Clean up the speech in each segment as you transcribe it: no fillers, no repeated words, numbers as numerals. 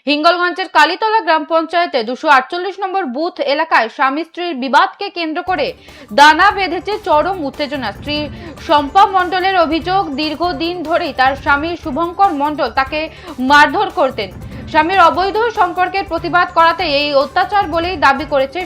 হিঙ্গলগঞ্জের কালীতলা গ্রাম পঞ্চায়েতে 248 নম্বর বুথ এলাকায় স্বামী স্ত্রীর বিবাদকে কেন্দ্র করে দানা বেঁধেছে চরম উত্তেজনা। স্ত্রী শম্পা মণ্ডলের অভিযোগ, দীর্ঘদিন ধরেই তার স্বামী শুভঙ্কর মণ্ডল তাকে মারধর করতেন। স্বামীর অবৈধ সম্পর্কের প্রতিবাদ করাতে এই অত্যাচার বলেই দাবি করেছে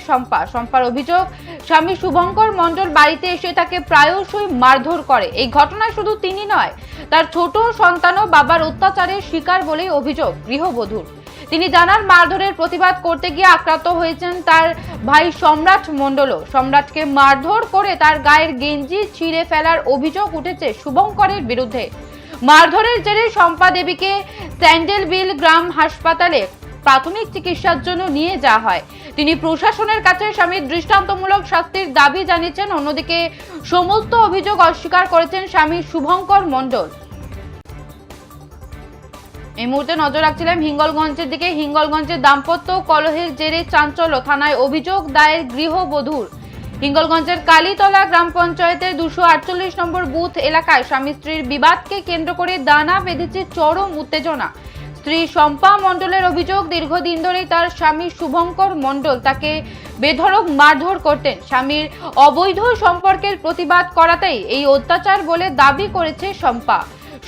শম্পার অভিযোগ, স্বামী শুভঙ্কর মণ্ডল বাড়িতে এসে তাকে প্রায়শই মারধর করে। এই ঘটনায় শুধু তিনি নয়, তার ছোট সন্তানও বাবার অত্যাচারের শিকার বলেই অভিযোগ গৃহবধূর। তিনি জানান, মারধরের প্রতিবাদ করতে গিয়ে আক্রান্ত হয়েছেন তার ভাই সম্রাট মণ্ডলও। সম্রাটকে মারধর করে তার গায়ের গেঞ্জি ছিঁড়ে ফেলার অভিযোগ উঠেছে শুভঙ্করের বিরুদ্ধে। মারধরের জেরে শম্পা দেবীকে স্যান্ডেলবিল গ্রাম হাসপাতালে প্রাথমিক চিকিৎসার জন্য নিয়ে যাওয়া হয়। তিনি প্রশাসনের কাছে স্বামীর দৃষ্টান্তমূলক শাস্তির দাবি জানিয়েছেন। অন্যদিকে সমস্ত অভিযোগ অস্বীকার করেছেন স্বামী শুভঙ্কর মণ্ডল। এই মুহূর্তে নজর রাখছিলাম হিঙ্গলগঞ্জের দিকে। হিঙ্গলগঞ্জের দাম্পত্য কলহের জেরে চাঞ্চল্য, থানায় অভিযোগ দায়ের গৃহবধূর। হিঙ্গলগঞ্জের কালীতলা গ্রাম পঞ্চায়েতের 248 নম্বর বুথ এলাকায় স্বামী স্ত্রীর বিবাদকে কেন্দ্র করে দানা বেঁধেছে চরম উত্তেজনা। স্ত্রী শম্পা মণ্ডলের অভিযোগ, দীর্ঘদিন ধরেই তার স্বামী শুভঙ্কর মণ্ডল তাকে বেধড়ক মারধর করতেন। স্বামীর অবৈধ সম্পর্কের প্রতিবাদ করাতেই এই অত্যাচার বলে দাবি করেছে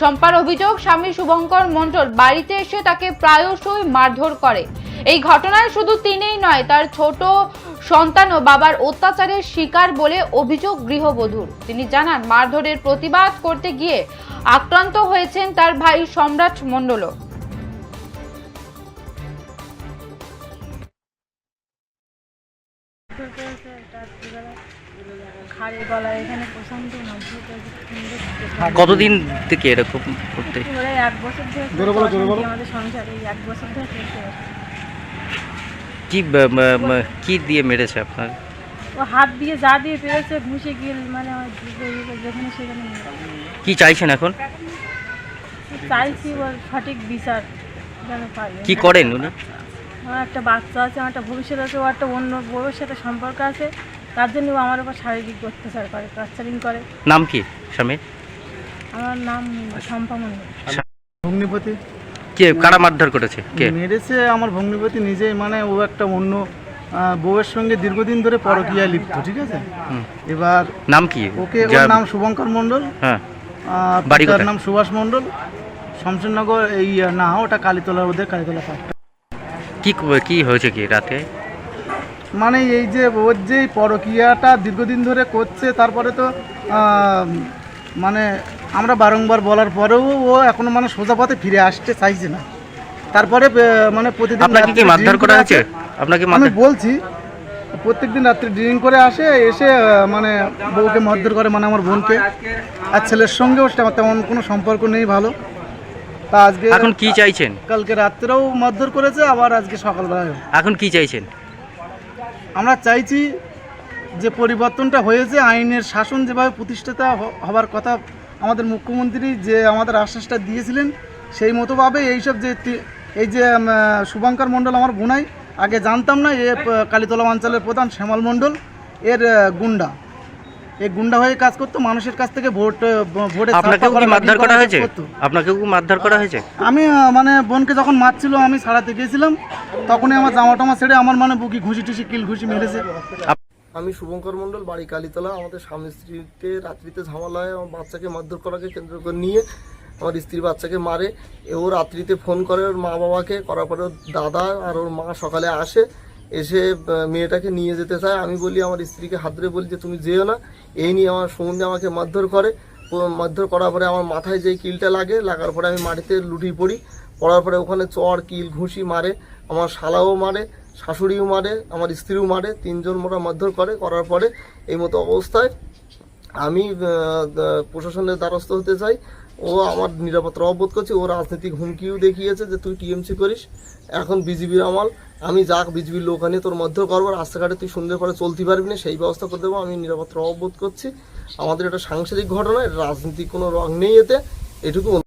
শম্পার অভিযোগ, স্বামী শুভঙ্কর মণ্ডল বাড়িতে এসে তাকে প্রায়শই মারধর করে। এই ঘটনায় শুধু তিনিই নয়, তার ছোট সন্তানও বাবার অত্যাচারের শিকার বলে অভিযোগ গৃহবধূর। তিনি জানান, মারধরের প্রতিবাদ করতে গিয়ে আক্রান্ত হয়েছেন তার ভাই সম্রাট মণ্ডলও। কতদিন থেকে এরকম করতে? 1 বছর ধরে আমাদের সংসারে 1 বছর ধরে চলছে। কি দিয়ে মেরেছে আপনার? ও হাত দিয়ে যা দিয়ে পেরেছে, ঘুষে গিল, মানে আমার যেখানে সেখানে। কি চাইছেন এখন? চাইছি ওর সঠিক বিচার যেন পাই। কি করেন উনি? আমার একটা বাচ্চা আছে, আমার একটা ভবিষ্যৎ আছে, ও একটা অন্য বউয়ের সাথে সম্পর্ক আছে, তার জন্য ও আমার উপর শারীরিক অত্যাচার করে, টর্চারিং করে। নাম কি স্বামীর? আমার নাম শম্পা মণ্ডল। ভগ্নিপতি। কে কারা মারধর করেছে? কে মেরেছে? আমার ভগ্নিপতি নিজেই। মানে ও একটা অন্য বউয়ের সঙ্গে দীর্ঘদিন ধরে পরকীয়ায় লিপ্ত, ঠিক আছে। এবার নাম কি? ওর নাম শুভঙ্কর মণ্ডল। হ্যাঁ, বাড়ির নাম সুভাষ মণ্ডল, শমশেরনগর। এই না, ওটা কালীতলা, ওদের কালীতলা পার্ক। কি হয়েছে কি রাতে? মানে এই যে ওর যে পরকীয়াটা দীর্ঘদিন ধরে করছে, তারপরে তো মানে আমরা বারংবার বলার পরেও ও এখনো মানে সোজা পথে ফিরে আসতে চাইছে না। তারপরে মানে প্রতিদিন আপনাকে কি মারধর করা হয়েছে? আপনাকে আমি বলছি, প্রত্যেকদিন রাত্রে ড্রিঙ্ক করে এসে মানে বউকে মারধর করে, মানে আমার বোনকে। আর ছেলের সঙ্গেও তেমন কোনো সম্পর্ক নেই ভালো। তা আজকে এখন কি চাইছেন? কালকে রাত্রেও মারধর করেছে, আবার আজকে সকালবেলায়। এখন কি চাইছেন? আমরা চাইছি যে পরিবর্তনটা হয়েছে, আইনের শাসন যেভাবে প্রতিষ্ঠিত হবার কথা, আমাদের মুখ্যমন্ত্রী যে আমাদের আশ্বাসটা দিয়েছিলেন, সেই মতোভাবে এইসব যে এই যে শুভঙ্কর মণ্ডল আমার বোনাই, আগে জানতাম না, এ কালীতলা অঞ্চলের প্রধান শ্যামল মণ্ডল এর গুন্ডা। এই গুন্ডা হয়ে কাজ করতো, মানুষের কাছ থেকে ভোটে। আপনাকেও কি মারধর করা হয়েছে? আপনাকেও কি মারধর করা হয়েছে? আমি মানে বোনকে যখন মারছিল, আমি ছাড়াতে গিয়েছিলাম, তখনই আমার জামা টামা ছেড়ে আমার মানে বুকি ঘুষি টুসি কিল ঘুষি মেরেছে। আমি শুভঙ্কর মণ্ডল, বাড়ি কালীতলা। আমাদের স্বামী স্ত্রীতে রাত্রিতে ঝামেলা হয়, আমার বাচ্চাকে মারধর করাকে কেন্দ্র করে নিয়ে আমার স্ত্রী বাচ্চাকে মারে। ও রাত্রিতে ফোন করে ওর মা বাবাকে, করার পরে ওর দাদা আর ওর মা সকালে এসে মেয়েটাকে নিয়ে যেতে চায়। আমি বলি, আমার স্ত্রীকে হাত ধরে বলি যে তুমি যেও না। এই নিয়ে আমার সম্বন্ধে আমাকে মারধর করে। মারধর করার পরে আমার মাথায় যেই কিলটা লাগার পরে আমি মাটিতে লুটিয়ে পড়ার পরে ওখানে চর কিল ঘুষি মারে। আমার শালাও মারে, শাশুড়িও মারে, আমার স্ত্রীও মারে। 3 জন মোটা মারধর করার পরে এই মতো অবস্থায় আমি প্রশাসনের দ্বারস্থ হতে চাই। ও আমার নিরাপত্তা অববোধ করছে। ও রাজনৈতিক হুমকিও দেখিয়েছে যে তুই টিএমসি করিস, এখন বিজেপির আমল, আমি যাক বিজেপির লোক আনি তোর মারধর করবো, রাস্তাঘাটে তুই সুন্দর করে চলতে পারবি না, সেই ব্যবস্থা করে দেবো। আমি নিরাপত্তা অববোধ করছি। আমাদের এটা সাংসারিক ঘটনা, রাজনীতির কোনো রং নেই এতে, এটুকু।